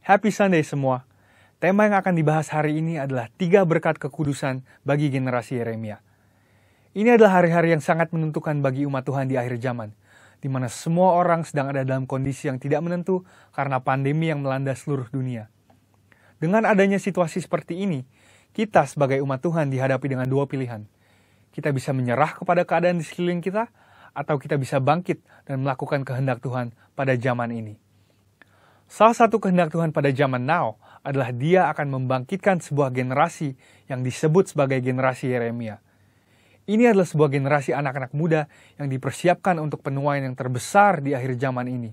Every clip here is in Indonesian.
Happy Sunday semua. Tema yang akan dibahas hari ini adalah 3 berkat kekudusan bagi generasi Yeremia. Ini adalah hari-hari yang sangat menentukan bagi umat Tuhan di akhir zaman, di mana semua orang sedang ada dalam kondisi yang tidak menentu karena pandemi yang melanda seluruh dunia. Dengan adanya situasi seperti ini, kita sebagai umat Tuhan dihadapi dengan 2 pilihan. Kita bisa menyerah kepada keadaan di sekeliling kita, atau kita bisa bangkit dan melakukan kehendak Tuhan pada zaman ini. Salah satu kehendak Tuhan pada zaman now adalah Dia akan membangkitkan sebuah generasi yang disebut sebagai generasi Yeremia. Ini adalah sebuah generasi anak-anak muda yang dipersiapkan untuk penuaian yang terbesar di akhir zaman ini.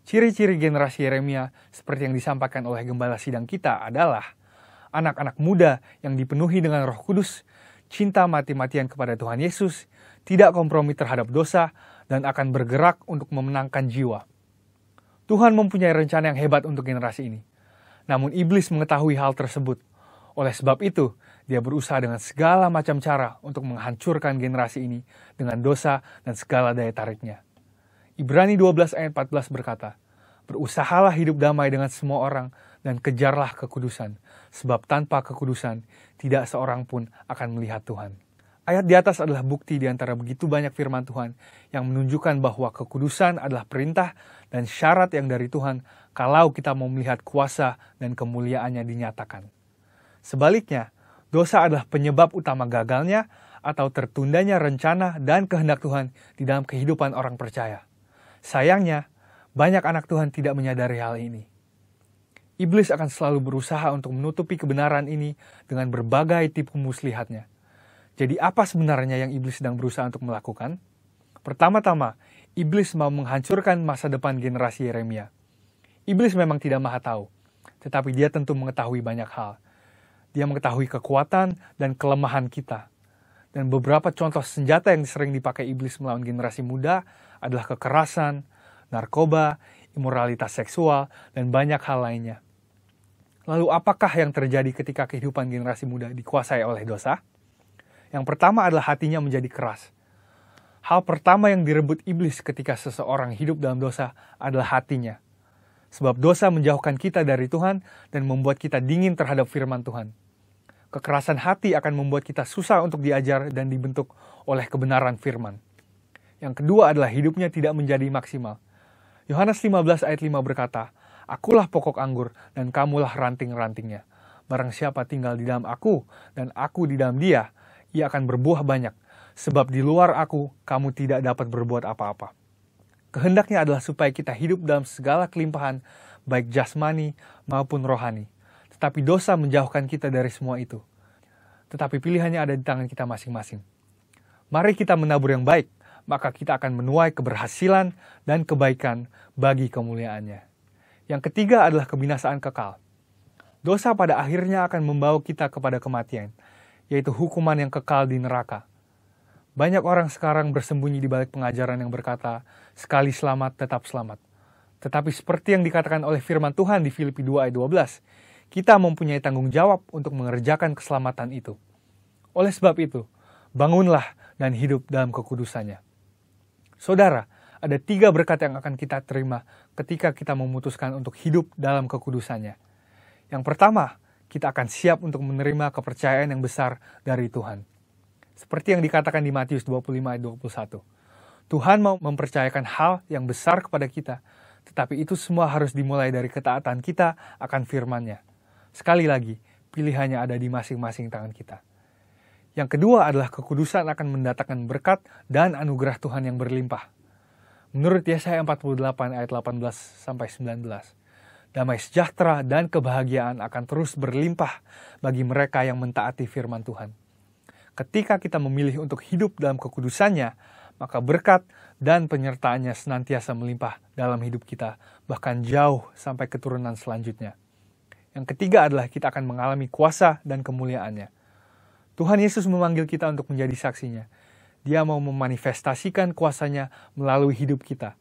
Ciri-ciri generasi Yeremia seperti yang disampaikan oleh gembala sidang kita adalah anak-anak muda yang dipenuhi dengan Roh Kudus, cinta mati-matian kepada Tuhan Yesus, tidak kompromi terhadap dosa, dan akan bergerak untuk memenangkan jiwa. Tuhan mempunyai rencana yang hebat untuk generasi ini. Namun iblis mengetahui hal tersebut. Oleh sebab itu, dia berusaha dengan segala macam cara untuk menghancurkan generasi ini dengan dosa dan segala daya tariknya. Ibrani 12 ayat 14 berkata, "Berusahalah hidup damai dengan semua orang dan kejarlah kekudusan, sebab tanpa kekudusan tidak seorang pun akan melihat Tuhan." Ayat di atas adalah bukti di antara begitu banyak firman Tuhan yang menunjukkan bahwa kekudusan adalah perintah dan syarat yang dari Tuhan kalau kita mau melihat kuasa dan kemuliaannya dinyatakan. Sebaliknya, dosa adalah penyebab utama gagalnya atau tertundanya rencana dan kehendak Tuhan di dalam kehidupan orang percaya. Sayangnya, banyak anak Tuhan tidak menyadari hal ini. Iblis akan selalu berusaha untuk menutupi kebenaran ini dengan berbagai tipu muslihatnya. Jadi apa sebenarnya yang iblis sedang berusaha untuk melakukan? Pertama-tama, iblis mau menghancurkan masa depan generasi Yeremia. Iblis memang tidak maha tahu, tetapi dia tentu mengetahui banyak hal. Dia mengetahui kekuatan dan kelemahan kita. Dan beberapa contoh senjata yang sering dipakai iblis melawan generasi muda adalah kekerasan, narkoba, imoralitas seksual, dan banyak hal lainnya. Lalu apakah yang terjadi ketika kehidupan generasi muda dikuasai oleh dosa? Yang pertama adalah hatinya menjadi keras. Hal pertama yang direbut iblis ketika seseorang hidup dalam dosa adalah hatinya. Sebab dosa menjauhkan kita dari Tuhan dan membuat kita dingin terhadap firman Tuhan. Kekerasan hati akan membuat kita susah untuk diajar dan dibentuk oleh kebenaran firman. Yang kedua adalah hidupnya tidak menjadi maksimal. Yohanes 15 ayat 5 berkata, "Akulah pokok anggur dan kamulah ranting-rantingnya. Barang siapa tinggal di dalam aku dan aku di dalam dia, ia akan berbuah banyak, sebab di luar aku, kamu tidak dapat berbuat apa-apa." Kehendaknya adalah supaya kita hidup dalam segala kelimpahan, baik jasmani maupun rohani. Tetapi dosa menjauhkan kita dari semua itu. Tetapi pilihannya ada di tangan kita masing-masing. Mari kita menabur yang baik, maka kita akan menuai keberhasilan dan kebaikan bagi kemuliaannya. Yang ketiga adalah kebinasaan kekal. Dosa pada akhirnya akan membawa kita kepada kematian, yaitu hukuman yang kekal di neraka. Banyak orang sekarang bersembunyi di balik pengajaran yang berkata, sekali selamat tetap selamat. Tetapi seperti yang dikatakan oleh firman Tuhan di Filipi 2 ayat 12, kita mempunyai tanggung jawab untuk mengerjakan keselamatan itu. Oleh sebab itu, bangunlah dan hidup dalam kekudusannya. Saudara, ada 3 berkat yang akan kita terima ketika kita memutuskan untuk hidup dalam kekudusannya. Yang pertama, kita akan siap untuk menerima kepercayaan yang besar dari Tuhan. Seperti yang dikatakan di Matius 25 ayat 21. Tuhan mau mempercayakan hal yang besar kepada kita, tetapi itu semua harus dimulai dari ketaatan kita akan firman-Nya. Sekali lagi, pilihannya ada di masing-masing tangan kita. Yang kedua adalah kekudusan akan mendatangkan berkat dan anugerah Tuhan yang berlimpah. Menurut Yesaya 48 ayat 18-19, damai sejahtera dan kebahagiaan akan terus berlimpah bagi mereka yang mentaati firman Tuhan. Ketika kita memilih untuk hidup dalam kekudusannya, maka berkat dan penyertaannya senantiasa melimpah dalam hidup kita, bahkan jauh sampai keturunan selanjutnya. Yang ketiga adalah kita akan mengalami kuasa dan kemuliaannya. Tuhan Yesus memanggil kita untuk menjadi saksinya. Dia mau memanifestasikan kuasanya melalui hidup kita.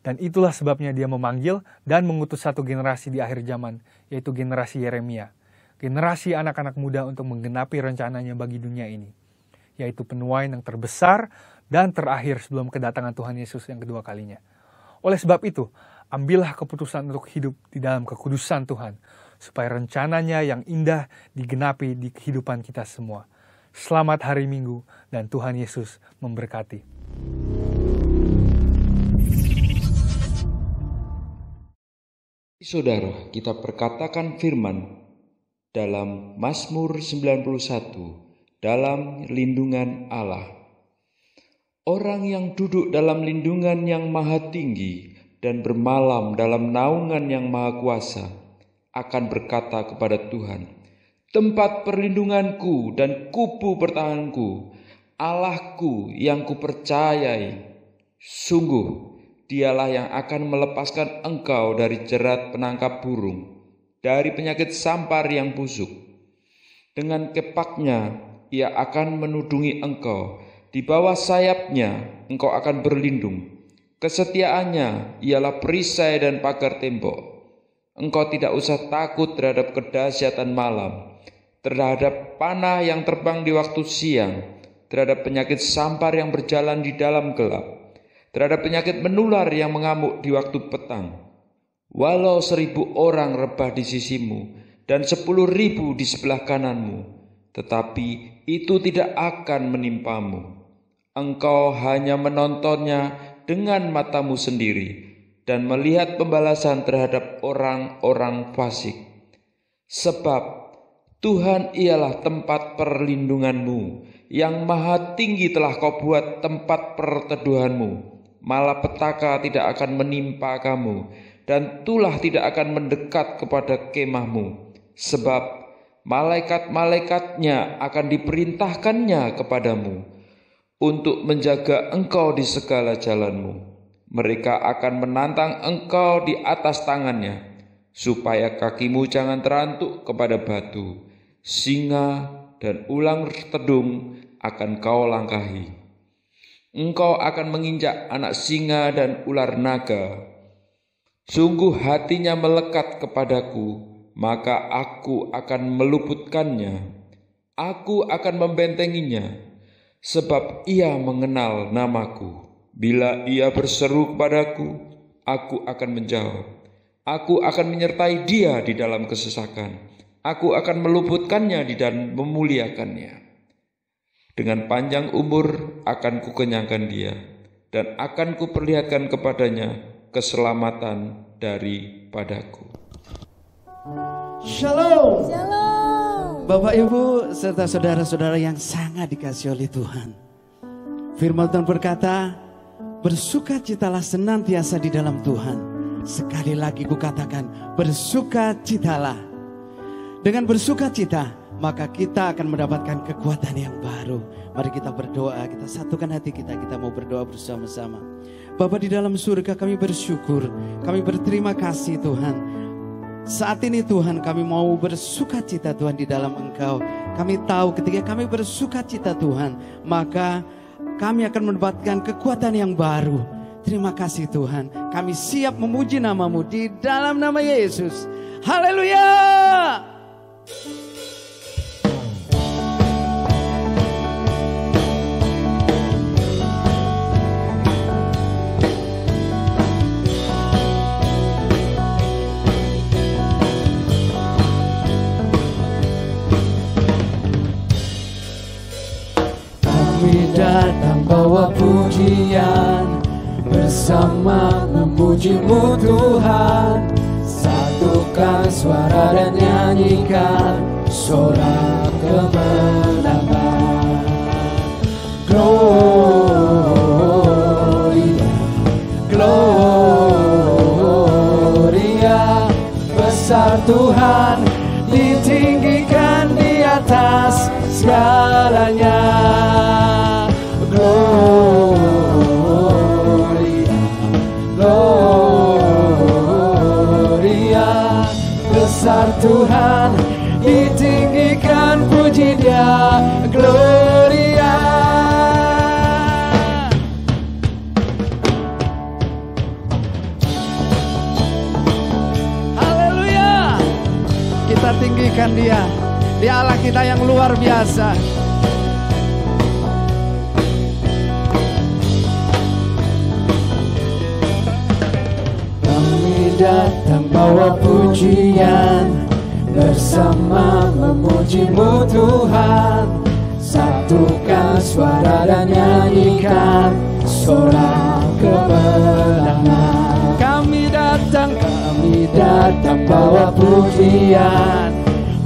Dan itulah sebabnya dia memanggil dan mengutus satu generasi di akhir zaman, yaitu generasi Yeremia. Generasi anak-anak muda untuk menggenapi rencananya bagi dunia ini, yaitu penuaian yang terbesar dan terakhir sebelum kedatangan Tuhan Yesus yang kedua kalinya. Oleh sebab itu, Ambillah keputusan untuk hidup di dalam kekudusan Tuhan, supaya rencananya yang indah digenapi di kehidupan kita semua. Selamat hari Minggu, dan Tuhan Yesus memberkati. Saudara, kita perkatakan firman dalam Mazmur 91, dalam lindungan Allah. Orang yang duduk dalam lindungan yang maha tinggi dan bermalam dalam naungan yang maha kuasa akan berkata kepada Tuhan, tempat perlindunganku dan kubu pertahananku, Allahku yang kupercayai. Sungguh, Dialah yang akan melepaskan engkau dari jerat penangkap burung, dari penyakit sampar yang busuk. Dengan kepaknya Ia akan menudungi engkau, di bawah sayapnya engkau akan berlindung. Kesetiaannya ialah perisai dan pagar tembok. Engkau tidak usah takut terhadap kedahsyatan malam, terhadap panah yang terbang di waktu siang, terhadap penyakit sampar yang berjalan di dalam gelap, terhadap penyakit menular yang mengamuk di waktu petang. Walau 1.000 orang rebah di sisimu dan 10.000 di sebelah kananmu, tetapi itu tidak akan menimpamu. Engkau hanya menontonnya dengan matamu sendiri dan melihat pembalasan terhadap orang-orang fasik. Sebab Tuhan ialah tempat perlindunganmu, yang maha tinggi telah kau buat tempat perteduhanmu. Malapetaka tidak akan menimpa kamu, dan tulah tidak akan mendekat kepada kemahmu. Sebab malaikat-malaikatnya akan diperintahkannya kepadamu untuk menjaga engkau di segala jalanmu. Mereka akan menantang engkau di atas tangannya, supaya kakimu jangan terantuk kepada batu. Singa dan ulang tedung akan kau langkahi. Engkau akan menginjak anak singa dan ular naga. Sungguh hatinya melekat kepadaku, maka aku akan meluputkannya. Aku akan membentenginya, sebab ia mengenal namaku. Bila ia berseru kepadaku, aku akan menjawab. Aku akan menyertai dia di dalam kesesakan. Aku akan meluputkannya dan memuliakannya. Dengan panjang umur akan kukenyangkan dia, dan akan kuperlihatkan kepadanya keselamatan daripadaku. Shalom. Shalom. Bapak Ibu serta saudara-saudara yang sangat dikasihi oleh Tuhan. Firman Tuhan berkata, bersukacitalah senantiasa di dalam Tuhan. Sekali lagi kukatakan, bersukacitalah. Dengan bersukacita, maka kita akan mendapatkan kekuatan yang baru. Mari kita berdoa, kita satukan hati kita mau berdoa bersama-sama. Bapa di dalam surga, kami bersyukur, kami berterima kasih Tuhan. Saat ini Tuhan, kami mau bersukacita Tuhan di dalam Engkau. Kami tahu ketika kami bersukacita Tuhan, maka kami akan mendapatkan kekuatan yang baru. Terima kasih Tuhan, kami siap memuji nama-Mu di dalam nama Yesus. Haleluya. Kami datang bawa pujian, bersama memuji-Mu Tuhan. Satukan suara dan nyanyikan sorak kemenangan. Gloria, Gloria, besar Tuhan, ditinggikan di atas segalanya. Gloria, Gloria, besar Tuhan, ditinggikan puji Dia. Gloria. Haleluya. Kita tinggikan Dia. Dia Allah kita yang luar biasa. Kami datang bawa pujian, bersama memuji-Mu Tuhan. Satukan suara dan nyanyikan sorak kemenangan. Kami datang bawa pujian,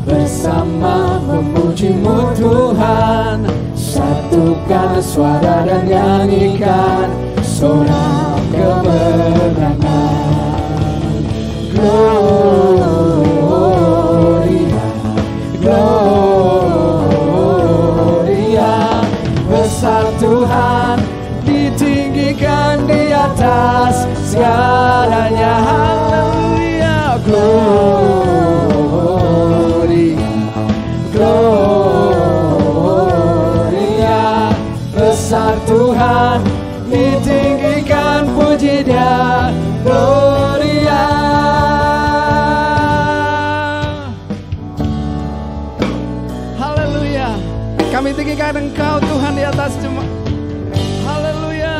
bersama memuji-Mu Tuhan. Satukan suara dan nyanyikan sorak kemenangan. Gloria, Gloria, besar Tuhan, ditinggikan di atas segalanya. Haleluya. Gloria, Gloria, besar Tuhan, ditinggikan puji Dia. Gloria. Haleluya. Kami tinggikan Engkau Tuhan di atas semua. Haleluya.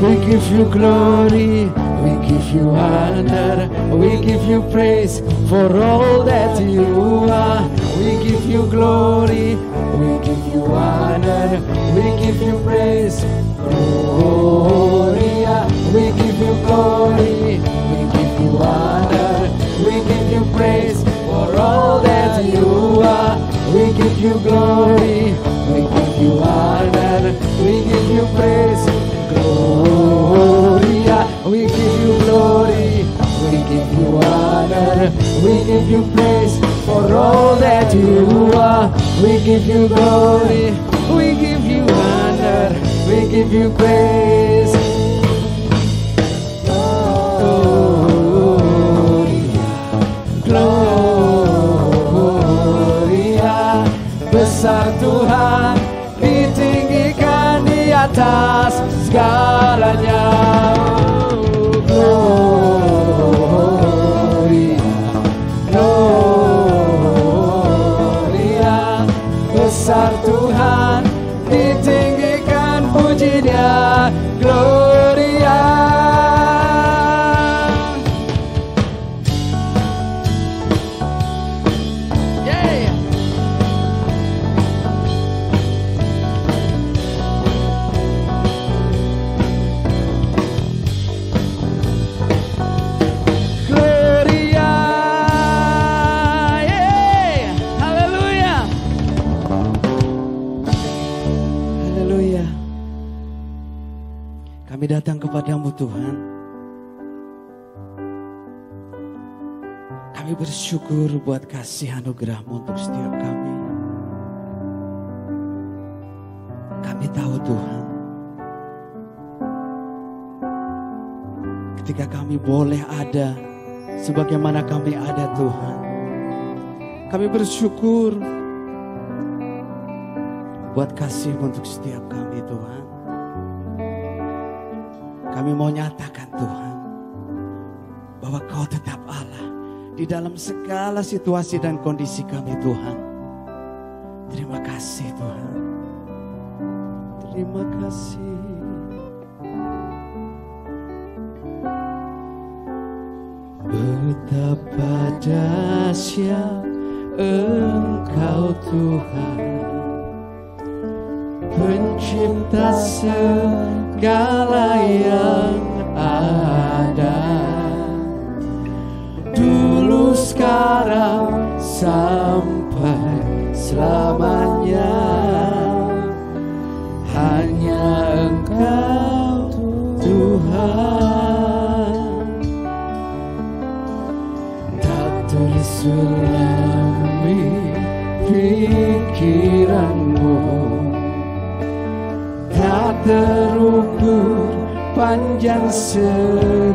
We give you glory, we give you honor, we give you praise for all that you are. We give you glory, we give you honor, we give you praise. Gloria, we give you glory, we give you honor, we give you praise for all that you are. We give you glory, we give you honor, we give you praise. Gloria, we give you glory, we give you honor, we give you praise for all that you are. We give you glory, we give you honor, we give you praise. Gloria, besar Tuhan, ditinggikan di atas segalanya. Gloria, Gloria, besar Tuhan, ditinggikan puji Dia. Gloria. Yeah. Gloria. Yeah. Haleluya. Haleluya. Kami datang kepadamu Tuhan. Kami bersyukur buat kasih anugerah-Mu untuk setiap kami. Kami tahu Tuhan, ketika kami boleh ada sebagaimana kami ada Tuhan, kami bersyukur buat kasih-Mu untuk setiap kami Tuhan. Kami mau nyatakan Tuhan bahwa Kau tetap Allah di dalam segala situasi dan kondisi kami Tuhan. Terima kasih Tuhan. Terima kasih. Betapa dahsyat Engkau Tuhan, pencipta segala yang ada, dulu sekarang sampai selamanya. Hanya Engkau Tuhan, tak terselami pikiran-Mu, tak terukur panjang setia-Mu,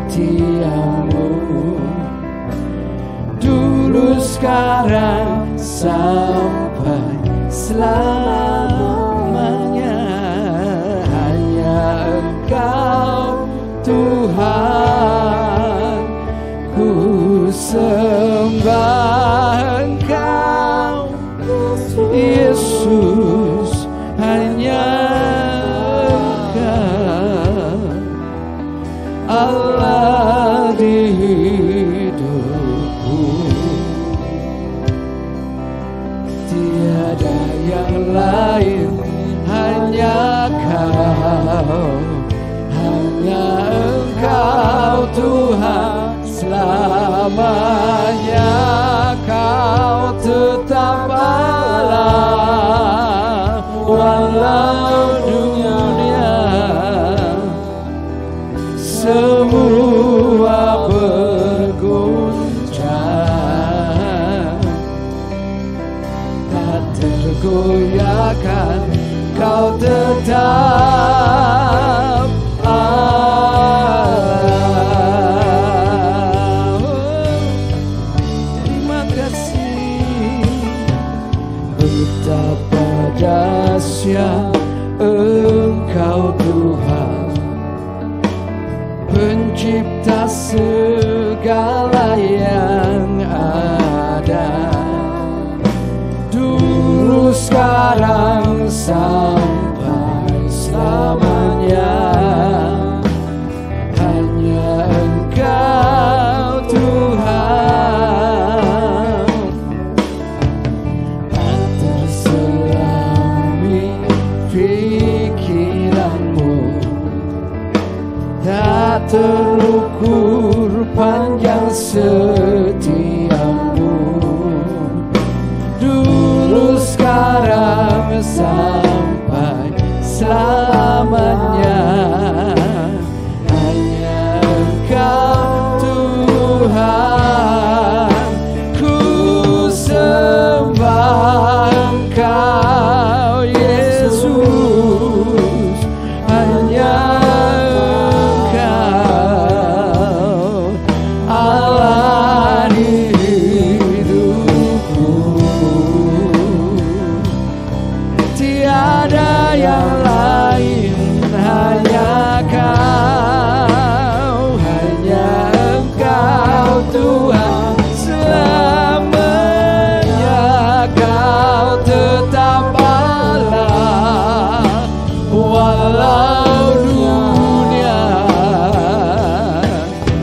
dulu sekarang sampai selamanya. Hanya Engkau Tuhan, ku sembah Engkau Yesus, hanya lain, hanya Kau, hanya Engkau Tuhan selamanya. Kau tetap Allah, walau dunia semua berguncang, tak tergoyahkan. Kau tetap Allah. Terima kasih, betapa dahsyat Engkau Tuhan, pencipta segala yang ada, dulu, sekarang, sampai selamanya. Hanya Engkau Tuhan, tak terselami pikiranmu, tak terukur panjang setiamu, dulu, sekarang, sampai selamanya. Hanya Engkau Tuhan, ku sembah Engkau Yesus. Hanya Engkau Allah di hidupku, tiada yang lain, hanya Kau, hanya Engkau Tuhan selamanya. Kau tetap Allah, walau dunia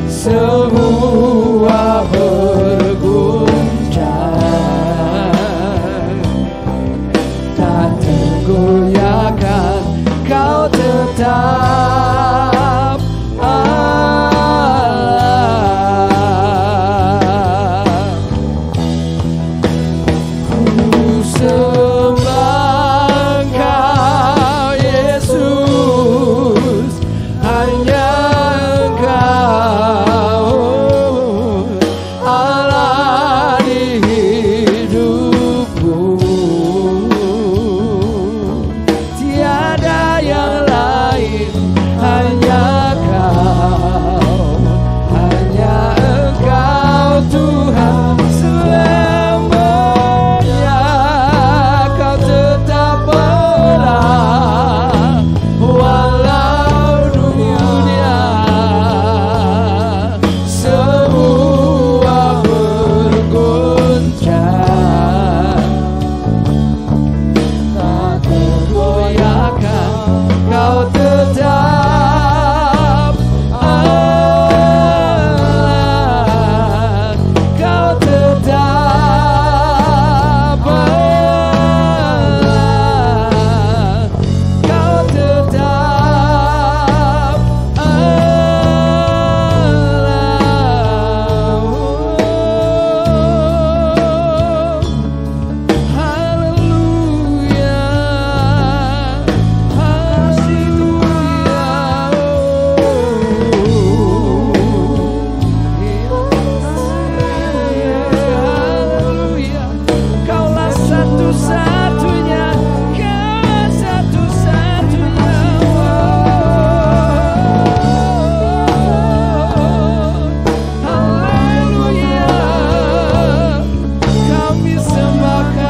semua berguncang, tak tergoyahkan. Kau tetap Allah. Ku sembah Engkau Yesus. Hanya Engkau Allah di hidupku, tiada yang lain, hanya Kau, hanya Engkau Tuhan selamanya. Kau tetap Allah, walau dunia semua berguncang, tak tergoyahkan. Kau tetap Allah, Kau tetap Allah, Kau tetap Allah. Haleluya, haleluya. Kaulah satu-satunya, Kau satu-satunya. Haleluya, kami sembah Kau.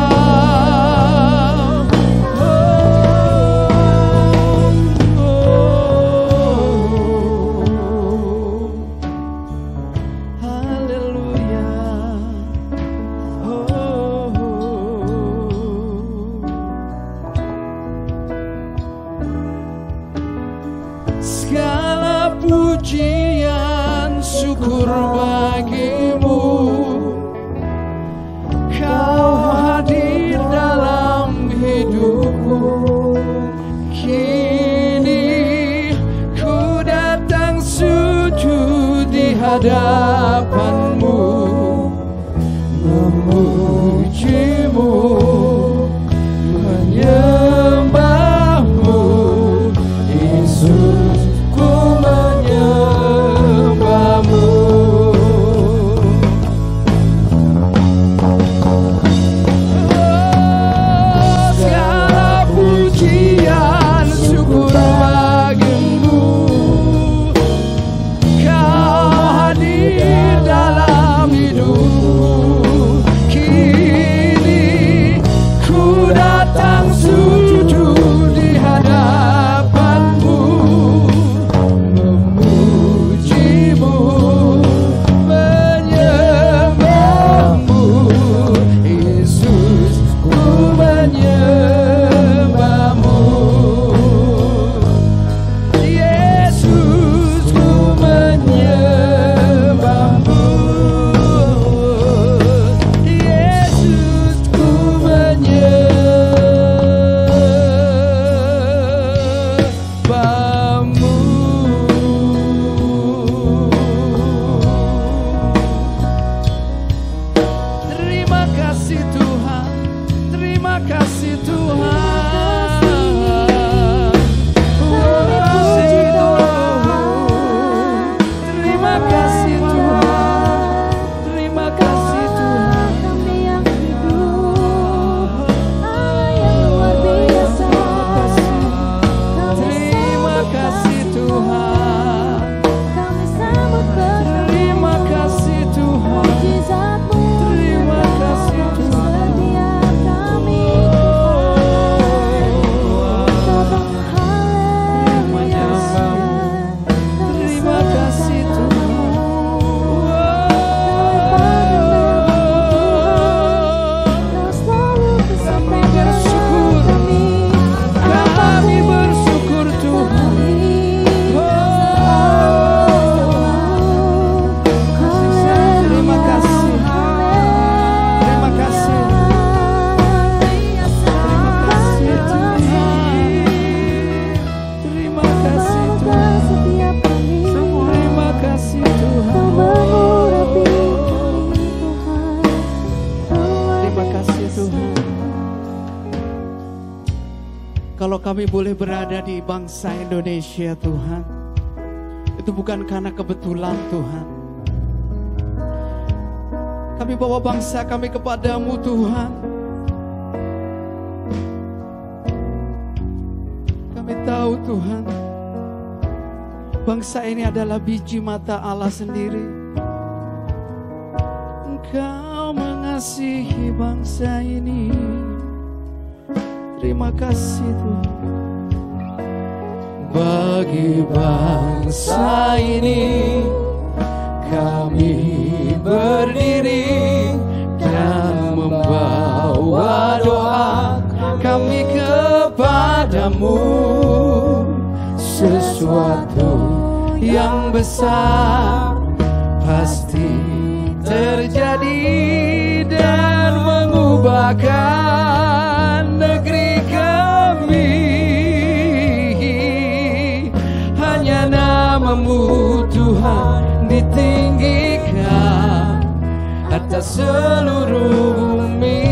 Haleluya. Segala pujian syukur bagimu, Kau hadir dalam hidupku. hadapan-Mu, memuji-Mu, menyembah-Mu. Yesus, ku menyembah-Mu. Segala pujian syukur bagi-Mu. Kau hadir dalam hidupku. Kini ku datang sujud di hadapan-Mu, memuji-Mu, menyembah-Mu. Yesus, ku menyembah-Mu. Yesus, ku menyembah-Mu. Yesus, ku menyembah-Mu. Terima kasih Tuhan, terima kasih Tuhan. Terima kasih Tuhan, terima kasih Tuhan. Kami yang hidup, Allah yang luar biasa. Terima kasih Tuhan, Kami sambut terima kasih Tuhan, mukjizat-Mu. terima kasih Tuhan. Setiap kami Tuhan, haleluya. Terima kasih Tuhan. Kau selalu beserta bersyukur. kami. Kami bersyukur Tuhan. Terima kasih. Terima kasih. Terima kasih Tuhan. Terima kasih Tuhan. Terima kasih Tuhan. Terima kasih Tuhan. Kalau kami boleh berada di bangsa Indonesia Tuhan, itu bukan karena kebetulan Tuhan. Kami bawa bangsa kami kepadamu Tuhan. Kami tahu Tuhan, bangsa ini adalah biji mata Allah sendiri. Engkau mengasihi bangsa ini. Terima kasih Tuhan. Bagi bangsa ini kami berdiri dan membawa doa kami kepadamu. Sesuatu yang besar pasti terjadi dan mengubahkan negeri kami. Hanya nama-Mu Tuhan ditinggikan atas seluruh bumi.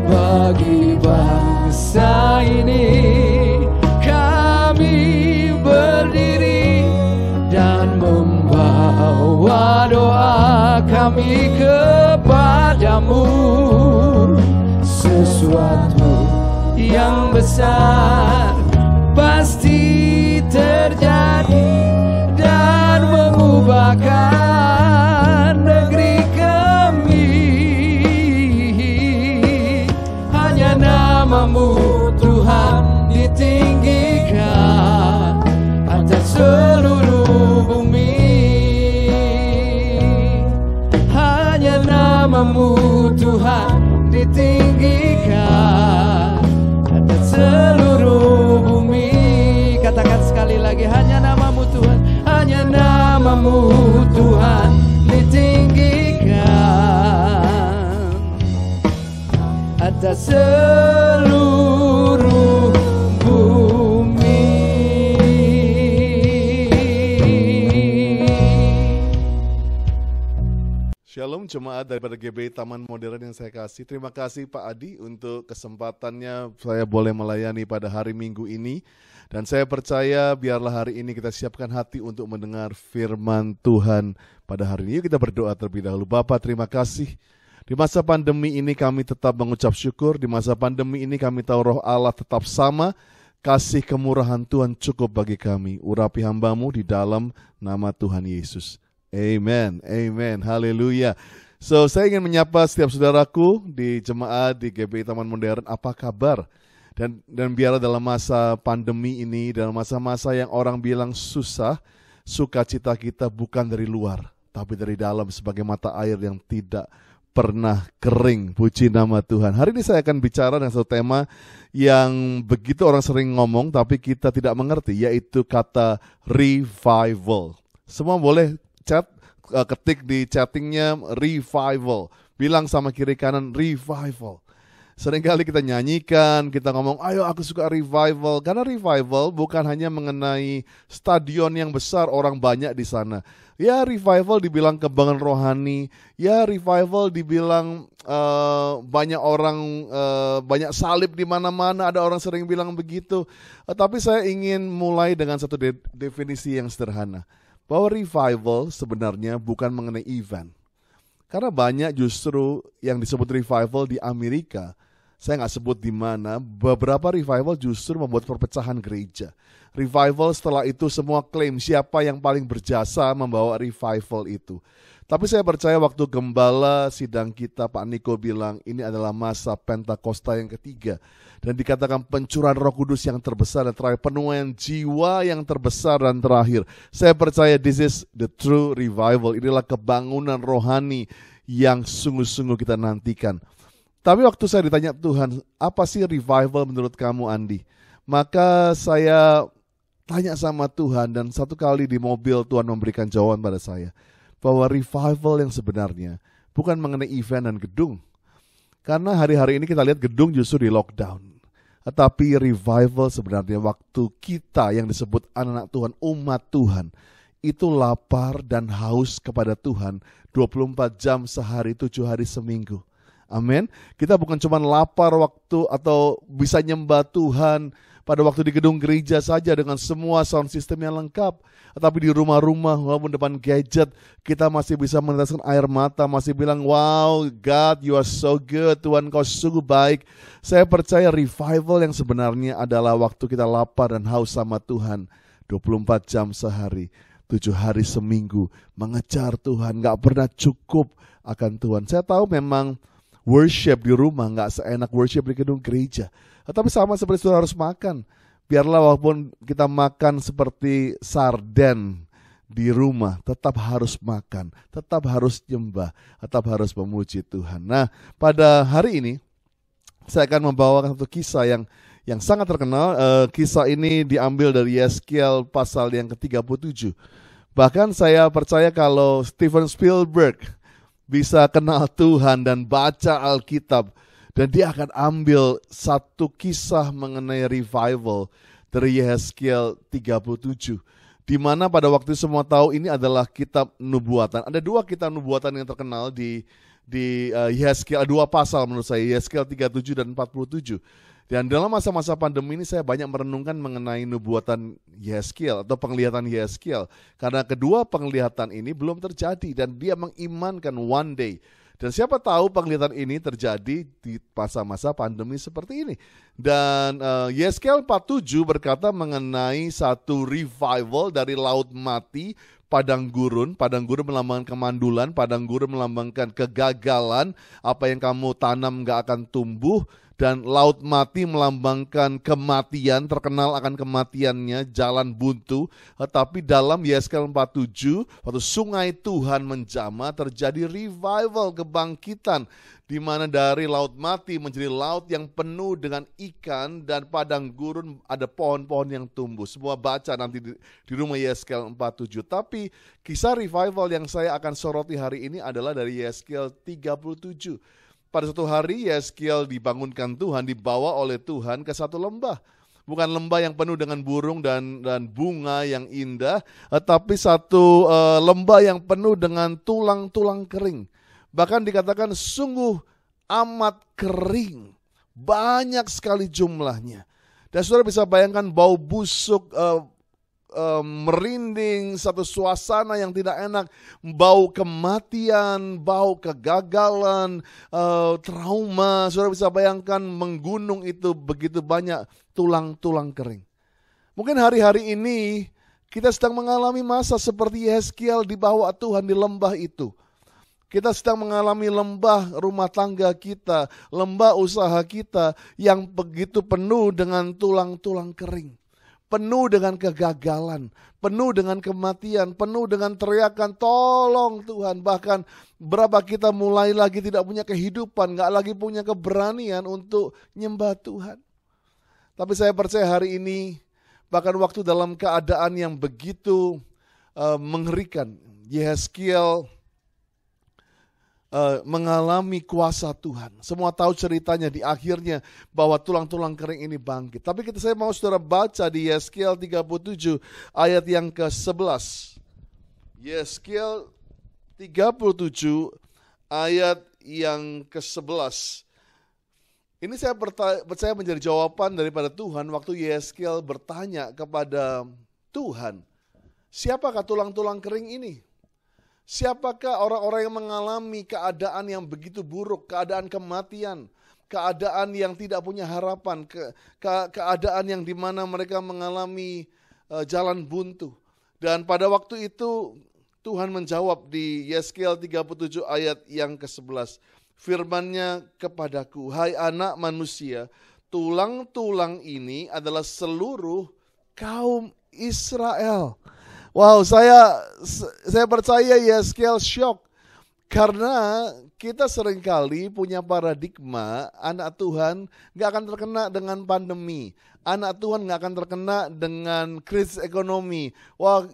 Bagi bangsa ini kami berdiri dan membawa doa kami kepadamu. Sesuatu yang besar pasti terjadi dan mengubahkan negeri kami. Hanya nama-Mu Tuhan ditinggikan atas seluruh bumi. Hanya nama-Mu Tuhan ditinggikan atas seluruh bumi. Katakan sekali lagi, hanya nama-Mu Tuhan, hanya nama-Mu Tuhan ditinggikan atas seluruh bumi. Shalom jemaat daripada GBI Taman Modern yang saya kasih. Terima kasih Pak Adi untuk kesempatannya saya boleh melayani pada hari Minggu ini. Dan saya percaya biarlah hari ini kita siapkan hati untuk mendengar firman Tuhan pada hari ini. Yuk kita berdoa terlebih dahulu. Bapa, terima kasih. Di masa pandemi ini kami tetap mengucap syukur. Di masa pandemi ini kami tahu roh Allah tetap sama. Kasih kemurahan Tuhan cukup bagi kami. Urapi hamba-Mu di dalam nama Tuhan Yesus. Amen, amen, haleluya. So, saya ingin menyapa setiap saudaraku di jemaat di GBI Taman Modern, apa kabar? Dan biarlah dalam masa pandemi ini, dalam masa-masa yang orang bilang susah, sukacita kita bukan dari luar, tapi dari dalam sebagai mata air yang tidak pernah kering. Puji nama Tuhan. Hari ini saya akan bicara dengan satu tema yang begitu orang sering ngomong, tapi kita tidak mengerti, yaitu kata revival. Semua boleh chat, ketik di chattingnya revival. Bilang sama kiri kanan revival. Seringkali kita nyanyikan, kita ngomong, ayo aku suka revival. Karena revival bukan hanya mengenai stadion yang besar, orang banyak di sana. Ya revival dibilang kebanggaan rohani. Ya revival dibilang banyak orang, banyak salib di mana-mana. Ada orang sering bilang begitu. Tapi saya ingin mulai dengan satu definisi yang sederhana. Bahwa revival sebenarnya bukan mengenai event. Karena banyak justru yang disebut revival di Amerika, saya nggak sebut di mana, beberapa revival justru membuat perpecahan gereja. Revival setelah itu semua klaim siapa yang paling berjasa membawa revival itu. Tapi saya percaya waktu gembala sidang kita, Pak Niko bilang ini adalah masa Pentakosta yang ketiga. Dan dikatakan pencurahan Roh Kudus yang terbesar dan terakhir, penuaian jiwa yang terbesar dan terakhir. Saya percaya this is the true revival. Inilah kebangunan rohani yang sungguh-sungguh kita nantikan. Tapi waktu saya ditanya Tuhan, apa sih revival menurut kamu, Andi? Maka saya tanya sama Tuhan, dan satu kali di mobil Tuhan memberikan jawaban pada saya. Bahwa revival yang sebenarnya bukan mengenai event dan gedung. Karena hari-hari ini kita lihat gedung justru di lockdown. Tetapi revival sebenarnya waktu kita yang disebut anak-anak Tuhan, umat Tuhan, itu lapar dan haus kepada Tuhan 24 jam sehari, 7 hari seminggu. Amin. Kita bukan cuma lapar waktu atau bisa nyembah Tuhan pada waktu di gedung gereja saja dengan semua sound system yang lengkap. Tapi di rumah-rumah walaupun depan gadget kita masih bisa meneteskan air mata, masih bilang wow God you are so good, Tuhan kau sungguh baik. Saya percaya revival yang sebenarnya adalah waktu kita lapar dan haus sama Tuhan 24 jam sehari, 7 hari seminggu, mengejar Tuhan, gak pernah cukup akan Tuhan. Saya tahu memang worship di rumah gak seenak worship di gedung gereja. Tapi sama seperti saudara harus makan. Biarlah walaupun kita makan seperti sarden di rumah, tetap harus makan, tetap harus nyembah, tetap harus memuji Tuhan. Nah, pada hari ini saya akan membawakan satu kisah yang sangat terkenal. Kisah ini diambil dari Yeskiel pasal yang ke-37. Bahkan saya percaya kalau Steven Spielberg bisa kenal Tuhan dan baca Alkitab, dan dia akan ambil satu kisah mengenai revival dari Yeskiel 37. Di mana pada waktu semua tahu ini adalah kitab nubuatan. Ada 2 kitab nubuatan yang terkenal di Yeskiel, 2 pasal menurut saya, Yeskiel 37 dan 47. Dan dalam masa-masa pandemi ini saya banyak merenungkan mengenai nubuatan Yeskiel atau penglihatan Yeskiel. Karena kedua penglihatan ini belum terjadi dan dia mengimankan one day. Dan siapa tahu penglihatan ini terjadi di masa-masa pandemi seperti ini. Dan Yeskiel 47 berkata mengenai satu revival dari laut mati, padang gurun. Padang gurun melambangkan kemandulan, padang gurun melambangkan kegagalan. Apa yang kamu tanam gak akan tumbuh. Dan laut mati melambangkan kematian, terkenal akan kematiannya, jalan buntu. Tetapi dalam Yeskiel 47, waktu sungai Tuhan menjamah, terjadi revival, kebangkitan. Di mana dari laut mati menjadi laut yang penuh dengan ikan, dan padang gurun ada pohon-pohon yang tumbuh. Semua baca nanti di rumah Yeskiel 47. Tapi kisah revival yang saya akan soroti hari ini adalah dari Yeskiel 37. Pada suatu hari Yeskiel dibangunkan Tuhan, dibawa oleh Tuhan ke satu lembah. Bukan lembah yang penuh dengan burung dan bunga yang indah, tapi satu lembah yang penuh dengan tulang-tulang kering. Bahkan dikatakan sungguh amat kering. Banyak sekali jumlahnya. Dan saudara bisa bayangkan bau busuk, merinding, satu suasana yang tidak enak, bau kematian, bau kegagalan, trauma. Saudara bisa bayangkan menggunung itu begitu banyak tulang-tulang kering. Mungkin hari-hari ini kita sedang mengalami masa seperti Yeskiel dibawa Tuhan di lembah itu. Kita sedang mengalami lembah rumah tangga kita, lembah usaha kita yang begitu penuh dengan tulang-tulang kering. Penuh dengan kegagalan, penuh dengan kematian, penuh dengan teriakan, tolong Tuhan. Bahkan berapa kita mulai lagi tidak punya kehidupan, gak lagi punya keberanian untuk nyembah Tuhan. Tapi saya percaya hari ini, bahkan waktu dalam keadaan yang begitu mengerikan, Yeskiel mengalami kuasa Tuhan. Semua tahu ceritanya di akhirnya bahwa tulang-tulang kering ini bangkit. Tapi saya mau saudara baca di Yeskiel 37 ayat yang ke-11. Yeskiel 37 ayat yang ke-11. Ini saya percaya menjadi jawaban daripada Tuhan waktu Yeskiel bertanya kepada Tuhan, siapakah tulang-tulang kering ini? Siapakah orang-orang yang mengalami keadaan yang begitu buruk, keadaan kematian, keadaan yang tidak punya harapan, keadaan yang dimana mereka mengalami jalan buntu. Dan pada waktu itu Tuhan menjawab di Yeskiel 37 ayat yang ke-11. Firman-Nya kepadaku, hai anak manusia, tulang-tulang ini adalah seluruh kaum Israel. Wow, saya percaya Yeskiel shock. Karena kita seringkali punya paradigma anak Tuhan gak akan terkena dengan pandemi. Anak Tuhan gak akan terkena dengan krisis ekonomi. Wah,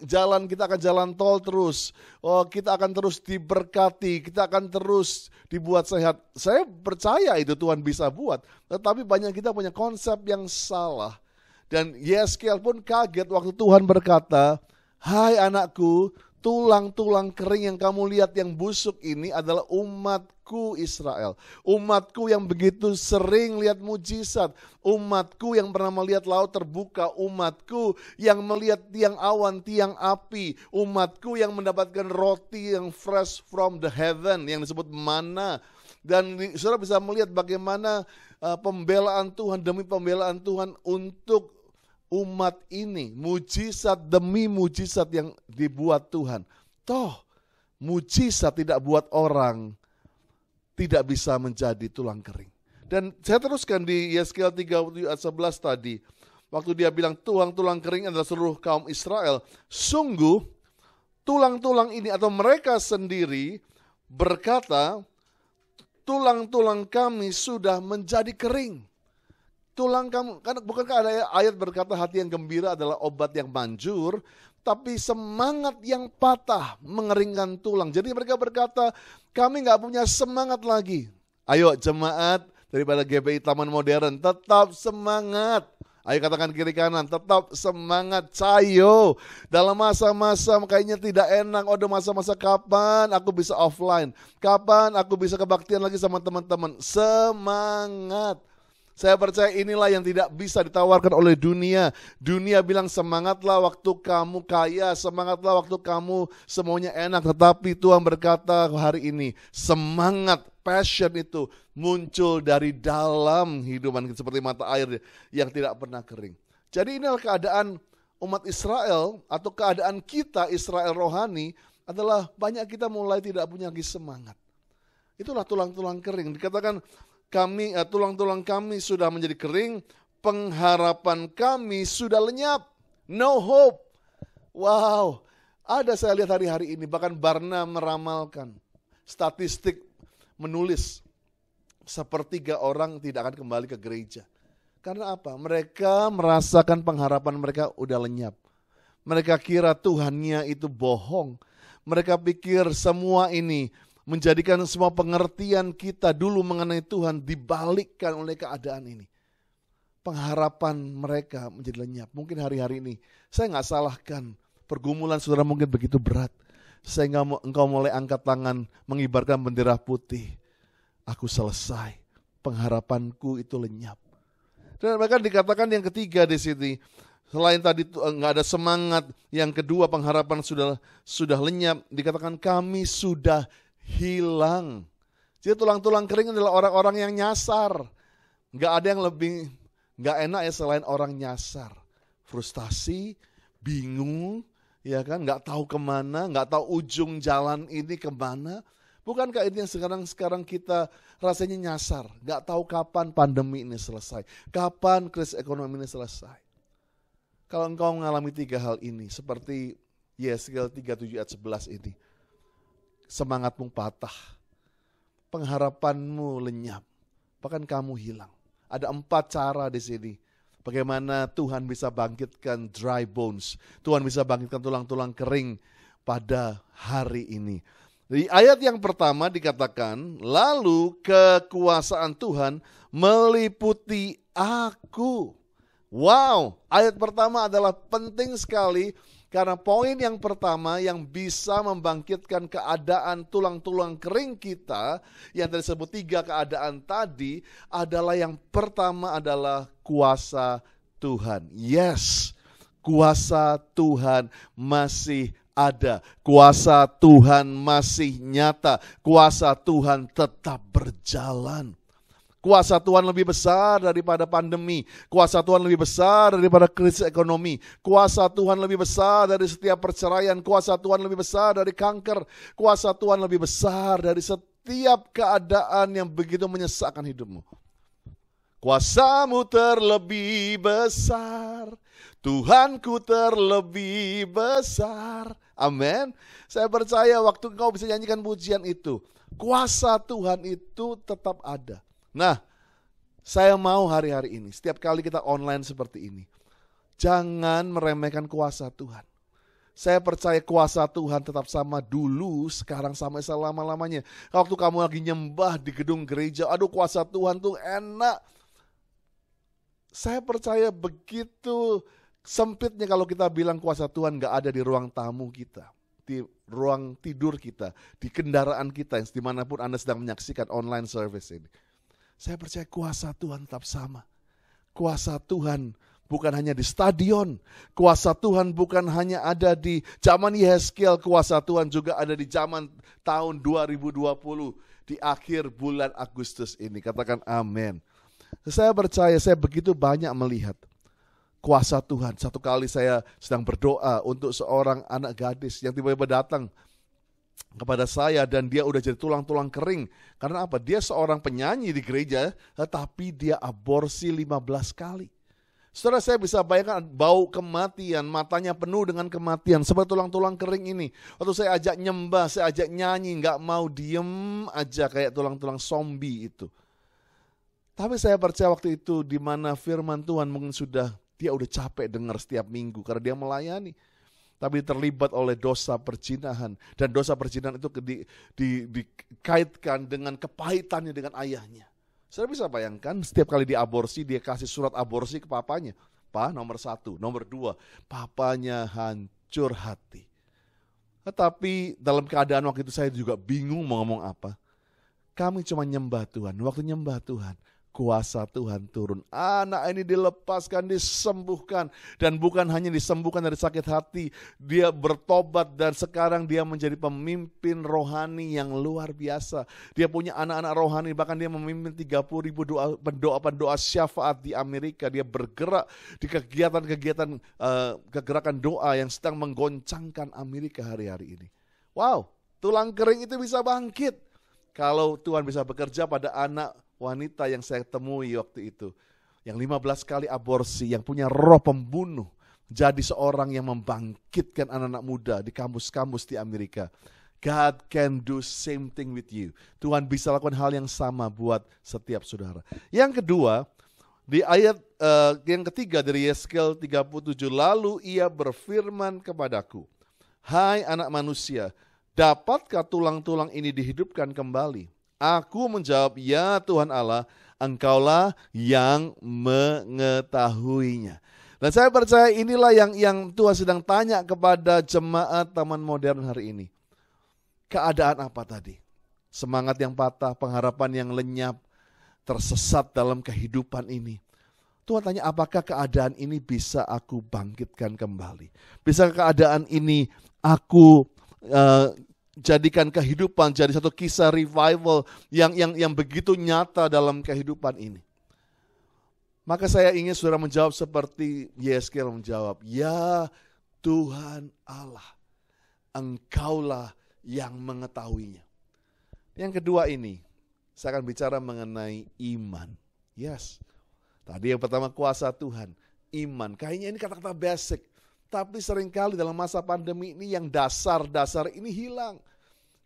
kita akan jalan tol terus. Oh, kita akan terus diberkati. Kita akan terus dibuat sehat. Saya percaya itu Tuhan bisa buat. Tetapi banyak kita punya konsep yang salah. Dan Yeskiel pun kaget waktu Tuhan berkata, hai anakku, tulang-tulang kering yang kamu lihat yang busuk ini adalah umatku Israel. Umatku yang begitu sering lihat mujizat. Umatku yang pernah melihat laut terbuka. Umatku yang melihat tiang awan, tiang api. Umatku yang mendapatkan roti yang fresh from the heaven yang disebut manna. Dan saudara bisa melihat bagaimana pembelaan Tuhan demi pembelaan Tuhan untuk umat ini, mujizat demi mujizat yang dibuat Tuhan. Toh, mujizat tidak buat orang tidak bisa menjadi tulang kering. Dan saya teruskan di Yeskiel 37 ayat 11 tadi. Waktu dia bilang tulang-tulang kering adalah seluruh kaum Israel. Sungguh, tulang-tulang ini atau mereka sendiri berkata, tulang-tulang kami sudah menjadi kering. Tulang kamu, kan bukankah ada ayat berkata hati yang gembira adalah obat yang manjur, tapi semangat yang patah mengeringkan tulang. Jadi mereka berkata, kami gak punya semangat lagi. Ayo jemaat daripada GBI Taman Modern, tetap semangat. Ayo katakan kiri kanan, tetap semangat, cayo. Dalam masa-masa kayaknya tidak enak, udah masa-masa kapan aku bisa offline, kapan aku bisa kebaktian lagi sama teman-teman. Semangat. Saya percaya inilah yang tidak bisa ditawarkan oleh dunia. Dunia bilang semangatlah waktu kamu kaya, semangatlah waktu kamu semuanya enak. Tetapi Tuhan berkata hari ini, semangat, passion itu muncul dari dalam hidupan kita seperti mata air yang tidak pernah kering. Jadi inilah keadaan umat Israel atau keadaan kita Israel rohani adalah banyak kita mulai tidak punya lagi semangat. Itulah tulang-tulang kering. Dikatakan tulang-tulang kami sudah menjadi kering, pengharapan kami sudah lenyap, no hope. Wow, ada saya lihat hari-hari ini, bahkan Barna meramalkan, statistik menulis, 1/3 orang tidak akan kembali ke gereja. Karena apa? Mereka merasakan pengharapan mereka udah lenyap. Mereka kira Tuhannya itu bohong. Mereka pikir semua ini menjadikan semua pengertian kita dulu mengenai Tuhan dibalikkan oleh keadaan ini. Pengharapan mereka menjadi lenyap. Mungkin hari-hari ini, saya gak salahkan pergumulan saudara mungkin begitu berat. sehingga engkau mulai angkat tangan mengibarkan bendera putih. Aku selesai, pengharapanku itu lenyap. Dan bahkan dikatakan yang ketiga di sini, selain tadi nggak ada semangat, yang kedua pengharapan sudah lenyap, dikatakan kami sudah hilang. Jadi tulang-tulang kering adalah orang-orang yang nyasar. Nggak ada yang lebih nggak enak ya selain orang nyasar. Frustasi, bingung, ya kan, nggak tahu kemana, nggak tahu ujung jalan ini kemana. Bukankah ini yang sekarang kita rasanya nyasar, nggak tahu kapan pandemi ini selesai, kapan krisis ekonomi ini selesai. Kalau engkau mengalami 3 hal ini, seperti Yeskel 37 ayat 11 ini, semangatmu patah, pengharapanmu lenyap, bahkan kamu hilang. Ada 4 cara di sini. Bagaimana Tuhan bisa bangkitkan dry bones, Tuhan bisa bangkitkan tulang-tulang kering pada hari ini. Di ayat yang pertama dikatakan, lalu kekuasaan Tuhan meliputi aku. Wow, ayat pertama adalah penting sekali karena poin yang pertama yang bisa membangkitkan keadaan tulang-tulang kering kita, yang tadi disebut 3 keadaan tadi, adalah yang pertama adalah kuasa Tuhan. Yes, kuasa Tuhan masih ada, kuasa Tuhan masih nyata, kuasa Tuhan tetap berjalan. Kuasa Tuhan lebih besar daripada pandemi, kuasa Tuhan lebih besar daripada krisis ekonomi, kuasa Tuhan lebih besar dari setiap perceraian, kuasa Tuhan lebih besar dari kanker, kuasa Tuhan lebih besar dari setiap keadaan yang begitu menyesakkan hidupmu. Kuasamu terlebih besar, Tuhanku terlebih besar. Amin. Saya percaya waktu engkau bisa nyanyikan pujian itu, kuasa Tuhan itu tetap ada. Nah, saya mau hari-hari ini, setiap kali kita online seperti ini, jangan meremehkan kuasa Tuhan. Saya percaya kuasa Tuhan tetap sama dulu, sekarang sampai selama-lamanya. Waktu kamu lagi nyembah di gedung gereja, aduh kuasa Tuhan tuh enak. Saya percaya begitu sempitnya kalau kita bilang kuasa Tuhan gak ada di ruang tamu kita, di ruang tidur kita, di kendaraan kita, yang dimanapun Anda sedang menyaksikan online service ini. Saya percaya kuasa Tuhan tetap sama. Kuasa Tuhan bukan hanya di stadion, kuasa Tuhan bukan hanya ada di zaman Yeskel, kuasa Tuhan juga ada di zaman tahun 2020, di akhir bulan Agustus ini. Katakan amin. Saya percaya, saya begitu banyak melihat kuasa Tuhan. Satu kali saya sedang berdoa untuk seorang anak gadis yang tiba-tiba datang kepada saya dan dia udah jadi tulang-tulang kering. Karena apa? Dia seorang penyanyi di gereja, tetapi dia aborsi 15 kali. Saudara, saya bisa bayangkan bau kematian, matanya penuh dengan kematian, seperti tulang-tulang kering ini. Waktu saya ajak nyembah, saya ajak nyanyi, gak mau diem aja kayak tulang-tulang zombie itu. Tapi saya percaya waktu itu di mana firman Tuhan mungkin dia udah capek dengar setiap minggu karena dia melayani. Tapi terlibat oleh dosa perzinahan. Dan dosa perzinahan itu dikaitkan dengan kepahitannya dengan ayahnya. Saya bisa bayangkan setiap kali diaborsi, dia kasih surat aborsi ke papanya. Pa, nomor 1, nomor 2, papanya hancur hati. Tetapi dalam keadaan waktu itu saya juga bingung mau ngomong apa. Kami cuma nyembah Tuhan. Waktu nyembah Tuhan, kuasa Tuhan turun. Anak ini dilepaskan, disembuhkan. Dan bukan hanya disembuhkan dari sakit hati, dia bertobat dan sekarang dia menjadi pemimpin rohani yang luar biasa. Dia punya anak-anak rohani, bahkan dia memimpin 30.000 pendoa syafaat di Amerika. Dia bergerak di kegiatan-kegiatan kegerakan doa yang sedang menggoncangkan Amerika hari-hari ini. Wow, tulang kering itu bisa bangkit kalau Tuhan bisa bekerja pada anak wanita yang saya temui waktu itu, yang 15 kali aborsi, yang punya roh pembunuh, jadi seorang yang membangkitkan anak-anak muda di kampus-kampus di Amerika. God can do same thing with you. Tuhan bisa lakukan hal yang sama buat setiap saudara. Yang kedua, di ayat yang ketiga dari Yeskel 37, lalu ia berfirman kepadaku, hai anak manusia, dapatkah tulang-tulang ini dihidupkan kembali? Aku menjawab, ya Tuhan Allah, Engkaulah yang mengetahuinya. Dan saya percaya inilah yang Tuhan sedang tanya kepada jemaat Taman Modern hari ini. Keadaan apa tadi? Semangat yang patah, pengharapan yang lenyap, tersesat dalam kehidupan ini. Tuhan tanya, apakah keadaan ini bisa aku bangkitkan kembali? Bisa keadaan ini aku jadikan kehidupan, jadi satu kisah revival yang begitu nyata dalam kehidupan ini? Maka saya ingin saudara menjawab seperti Yeskel menjawab, ya Tuhan Allah, Engkaulah yang mengetahuinya. Yang kedua ini, saya akan bicara mengenai iman. Yes. Tadi yang pertama kuasa Tuhan, iman. Kayaknya ini kata-kata basic. Tapi seringkali dalam masa pandemi ini yang dasar-dasar ini hilang.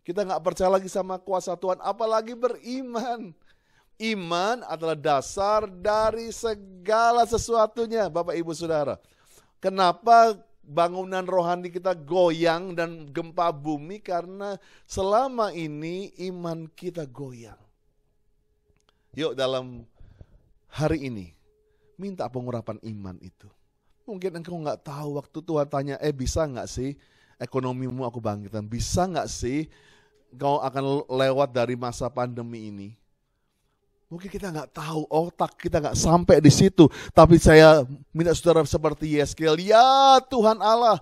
Kita gak percaya lagi sama kuasa Tuhan, apalagi beriman. Iman adalah dasar dari segala sesuatunya, Bapak Ibu Saudara. Kenapa bangunan rohani kita goyang dan gempa bumi? Karena selama ini iman kita goyang. Yuk dalam hari ini, minta pengurapan iman itu. Mungkin engkau gak tahu waktu Tuhan tanya, bisa gak sih ekonomimu aku bangkitkan? Bisa gak sih kau akan lewat dari masa pandemi ini? Mungkin kita gak tahu, otak kita gak sampai di situ. Tapi saya minta saudara seperti Yeskel, ya Tuhan Allah,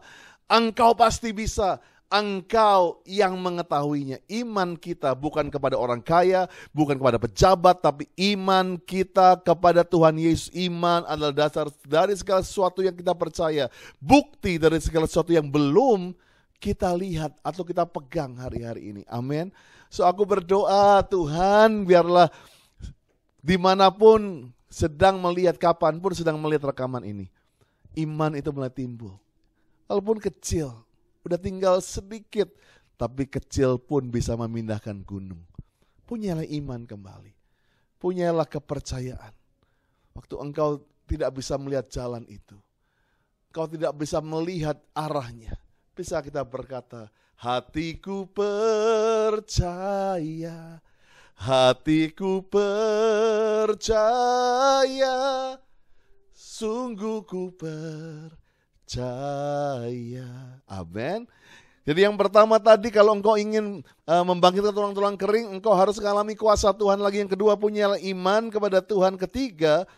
Engkau pasti bisa. Engkau yang mengetahuinya. Iman kita bukan kepada orang kaya, bukan kepada pejabat, tapi iman kita kepada Tuhan Yesus. Iman adalah dasar dari segala sesuatu yang kita percaya. Bukti dari segala sesuatu yang belum kita lihat atau kita pegang hari-hari ini. Amin. So aku berdoa, Tuhan biarlah dimanapun sedang melihat, kapanpun sedang melihat rekaman ini, iman itu mulai timbul. Walaupun kecil, udah tinggal sedikit, tapi kecil pun bisa memindahkan gunung. Punyalah iman kembali. Punyalah kepercayaan. Waktu engkau tidak bisa melihat jalan itu, engkau tidak bisa melihat arahnya, bisa kita berkata, hatiku percaya, hatiku percaya, sungguh ku percaya. Amin. Jadi yang pertama tadi, kalau engkau ingin membangkitkan tulang-tulang kering, engkau harus mengalami kuasa Tuhan lagi. Yang kedua, punyalah iman kepada Tuhan. Ketiga,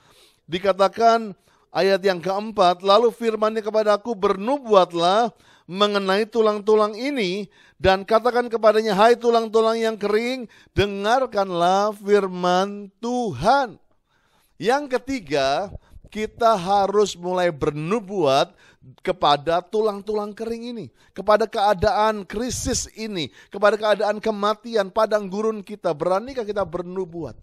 dikatakan ayat yang keempat, lalu firman-Nya kepadaku, bernubuatlah mengenai tulang-tulang ini dan katakan kepadanya, hai tulang-tulang yang kering, dengarkanlah firman Tuhan. Yang ketiga, kita harus mulai bernubuat kepada tulang-tulang kering ini, kepada keadaan krisis ini, kepada keadaan kematian, padang gurun kita. Beranikah kita bernubuat?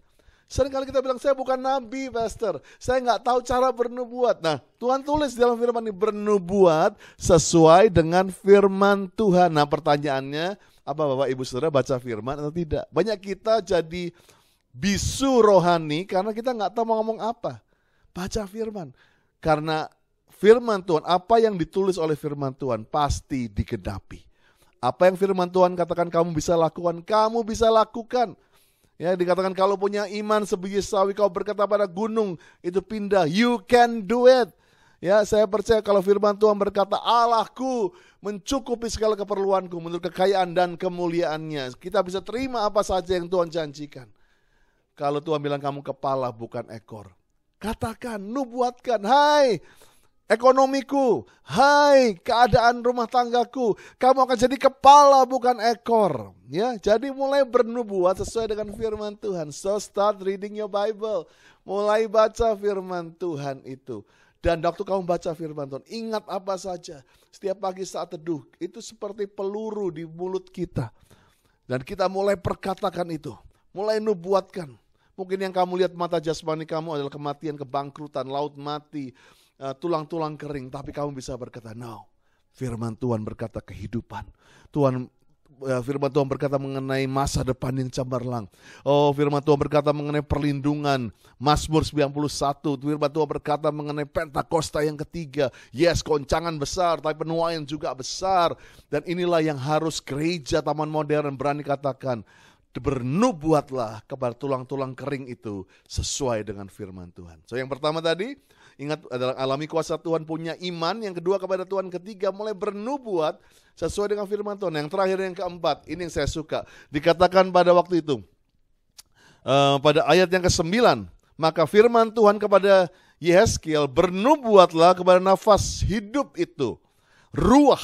Seringkali kita bilang, saya bukan nabi, pastor, saya gak tahu cara bernubuat. Nah, Tuhan tulis dalam firman ini, bernubuat sesuai dengan firman Tuhan. Nah, pertanyaannya, apa Bapak Ibu Saudara baca firman atau tidak? Banyak kita jadi bisu rohani karena kita gak tahu mau ngomong apa. Baca firman, karena firman Tuhan, apa yang ditulis oleh firman Tuhan pasti digenapi. Apa yang firman Tuhan katakan kamu bisa lakukan, kamu bisa lakukan. Ya, dikatakan kalau punya iman sebiji sawi, kau berkata pada gunung itu pindah, you can do it. Ya, saya percaya kalau firman Tuhan berkata, Allahku mencukupi segala keperluanku menurut kekayaan dan kemuliaannya. Kita bisa terima apa saja yang Tuhan janjikan. Kalau Tuhan bilang kamu kepala bukan ekor, katakan, nubuatkan, hai ekonomiku, hai keadaan rumah tanggaku, kamu akan jadi kepala bukan ekor. Ya, jadi mulai bernubuat sesuai dengan firman Tuhan. So start reading your Bible. Mulai baca firman Tuhan itu. Dan waktu kamu baca firman Tuhan, ingat apa saja. Setiap pagi saat teduh, itu seperti peluru di mulut kita. Dan kita mulai perkatakan itu, mulai nubuatkan. Mungkin yang kamu lihat mata jasmani kamu adalah kematian, kebangkrutan, laut mati, tulang-tulang kering. Tapi kamu bisa berkata, no, firman Tuhan berkata kehidupan. Firman Tuhan berkata mengenai masa depan yang cemerlang. Oh, firman Tuhan berkata mengenai perlindungan. Mazmur 91. Firman Tuhan berkata mengenai Pentakosta yang ketiga. Yes, goncangan besar, tapi penuaian juga besar. Dan inilah yang harus gereja Taman Modern berani katakan. bernubuatlah kepada tulang-tulang kering itu sesuai dengan firman Tuhan. So yang pertama tadi, ingat adalah alami kuasa Tuhan, punya iman. Yang kedua kepada Tuhan, ketiga mulai bernubuat sesuai dengan firman Tuhan. Yang terakhir yang keempat, ini yang saya suka. Dikatakan pada waktu itu, pada ayat yang ke-9, maka firman Tuhan kepada Yehezkiel, bernubuatlah kepada nafas hidup itu. Ruah,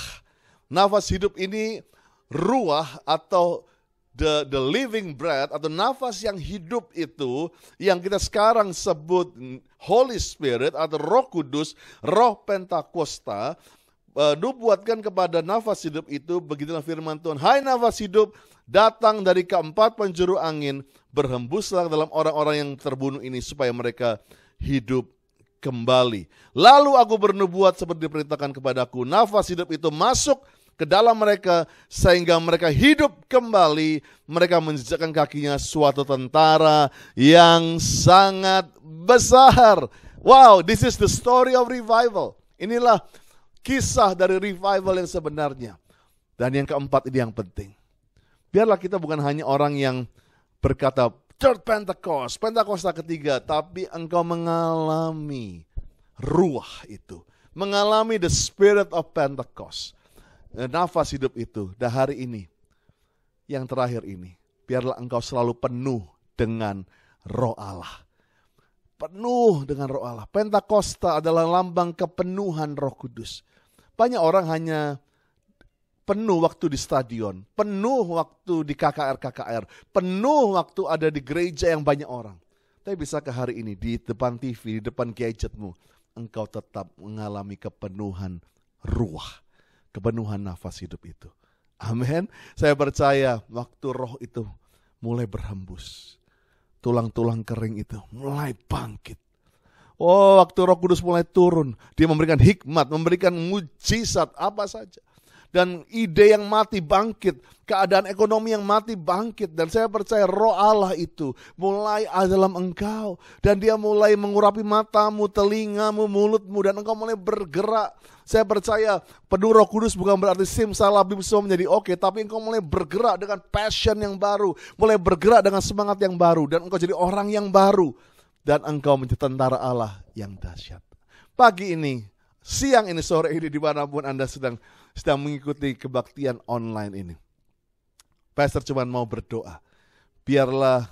nafas hidup ini ruah atau the living breath atau nafas yang hidup itu yang kita sekarang sebut Holy Spirit atau Roh Kudus, Roh Pentakosta, nubuatkan kepada nafas hidup itu, begitulah firman Tuhan. Hai nafas hidup, datang dari keempat penjuru angin, berhembuslah dalam orang-orang yang terbunuh ini supaya mereka hidup kembali. Lalu aku bernubuat seperti diperintahkan kepadaku, nafas hidup itu masuk ke dalam mereka sehingga mereka hidup kembali. Mereka menjejakkan kakinya suatu tentara yang sangat besar. Wow, this is the story of revival. Inilah kisah dari revival yang sebenarnya. Dan yang keempat ini yang penting. Biarlah kita bukan hanya orang yang berkata Third Pentecost, Pentakosta ketiga, tapi engkau mengalami ruah itu, mengalami the spirit of Pentecost. Nafas hidup itu. Dan hari ini, yang terakhir ini, biarlah engkau selalu penuh dengan Roh Allah. Penuh dengan Roh Allah. Pentakosta adalah lambang kepenuhan Roh Kudus. Banyak orang hanya penuh waktu di stadion, penuh waktu di KKR, penuh waktu ada di gereja yang banyak orang. Tapi bisakah hari ini di depan TV, di depan gadgetmu, engkau tetap mengalami kepenuhan ruah, kepenuhan nafas hidup itu. Amin. Saya percaya waktu roh itu mulai berhembus, tulang-tulang kering itu mulai bangkit. Oh, waktu Roh Kudus mulai turun, dia memberikan hikmat, memberikan mujizat apa saja. Dan ide yang mati bangkit, keadaan ekonomi yang mati bangkit. Dan saya percaya Roh Allah itu mulai ada dalam engkau. Dan dia mulai mengurapi matamu, telingamu, mulutmu. Dan engkau mulai bergerak. Saya percaya penuh Roh Kudus bukan berarti simsalabim semua menjadi oke. Tapi engkau mulai bergerak dengan passion yang baru. Mulai bergerak dengan semangat yang baru. Dan engkau jadi orang yang baru. Dan engkau menjadi tentara Allah yang dahsyat. Pagi ini, siang ini, sore ini, dimanapun Anda sedang mengikuti kebaktian online ini. Pastor cuma mau berdoa. Biarlah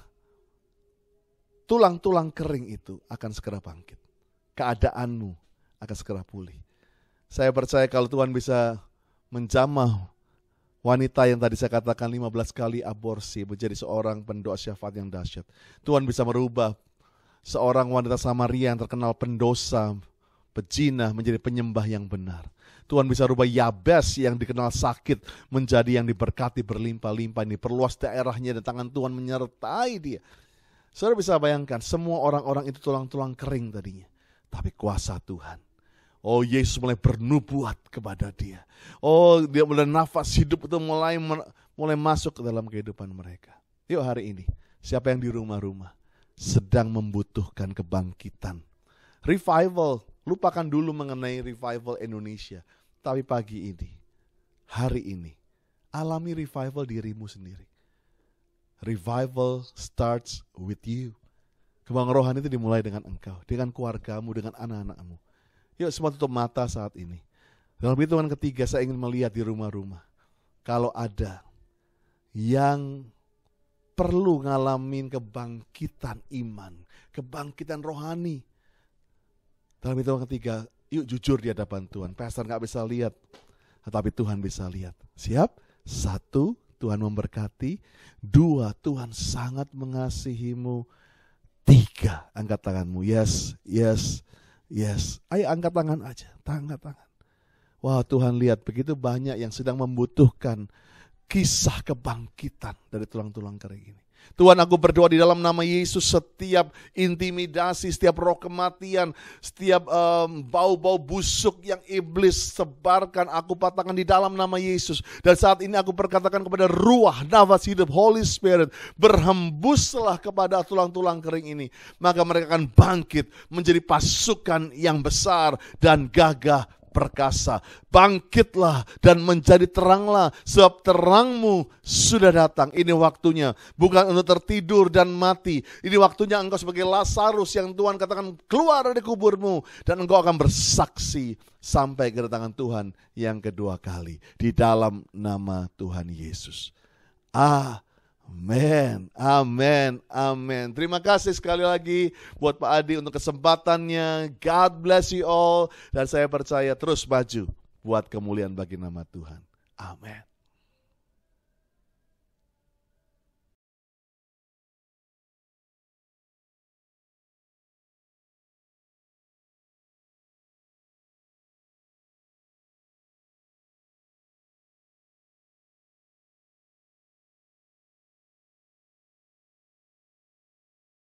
tulang-tulang kering itu akan segera bangkit. Keadaanmu akan segera pulih. Saya percaya kalau Tuhan bisa menjamah wanita yang tadi saya katakan 15 kali aborsi menjadi seorang pendoa syafaat yang dahsyat. Tuhan bisa merubah seorang wanita Samaria yang terkenal pendosa, pezina menjadi penyembah yang benar. Tuhan bisa rubah Yabes yang dikenal sakit menjadi yang diberkati berlimpah-limpah. Ini perluas daerahnya dan tangan Tuhan menyertai dia. Saudara bisa bayangkan semua orang-orang itu tulang-tulang kering tadinya. Tapi kuasa Tuhan. Oh, Yesus mulai bernubuat kepada dia. Oh, dia mulai nafas hidup itu mulai masuk ke dalam kehidupan mereka. Yuk hari ini, siapa yang di rumah-rumah sedang membutuhkan kebangkitan, revival. Lupakan dulu mengenai revival Indonesia. Tapi pagi ini, hari ini, alami revival dirimu sendiri. Revival starts with you. Kebangkitan rohani itu dimulai dengan engkau, dengan keluargamu, dengan anak-anakmu. Yuk semua tutup mata saat ini. Dalam hitungan ketiga saya ingin melihat di rumah-rumah. Kalau ada yang perlu ngalamin kebangkitan iman, kebangkitan rohani. Dalam hitungan ketiga, yuk jujur di hadapan Tuhan. Pastor gak bisa lihat, tetapi Tuhan bisa lihat. Siap? 1, Tuhan memberkati. 2, Tuhan sangat mengasihimu. 3, angkat tanganmu. Yes, yes, yes. Ayo angkat tangan aja, angkat tangan. Wah, Tuhan lihat begitu banyak yang sedang membutuhkan kisah kebangkitan dari tulang-tulang kering ini. Tuhan, aku berdoa di dalam nama Yesus, setiap intimidasi, setiap roh kematian, setiap bau-bau busuk yang iblis sebarkan, aku patahkan di dalam nama Yesus. Dan saat ini aku berkatakan kepada ruah, nafas hidup, Holy Spirit, berhembuslah kepada tulang-tulang kering ini. Maka mereka akan bangkit menjadi pasukan yang besar dan gagah perkasa. Bangkitlah dan menjadi teranglah, sebab terangmu sudah datang. Ini waktunya, bukan untuk tertidur dan mati. Ini waktunya engkau sebagai Lazarus yang Tuhan katakan keluar dari kuburmu, dan engkau akan bersaksi sampai kedatangan Tuhan yang kedua kali di dalam nama Tuhan Yesus. Amin, amin, amin. Terima kasih sekali lagi buat Pak Adi untuk kesempatannya. God bless you all. Dan saya percaya terus maju buat kemuliaan bagi nama Tuhan. Amin.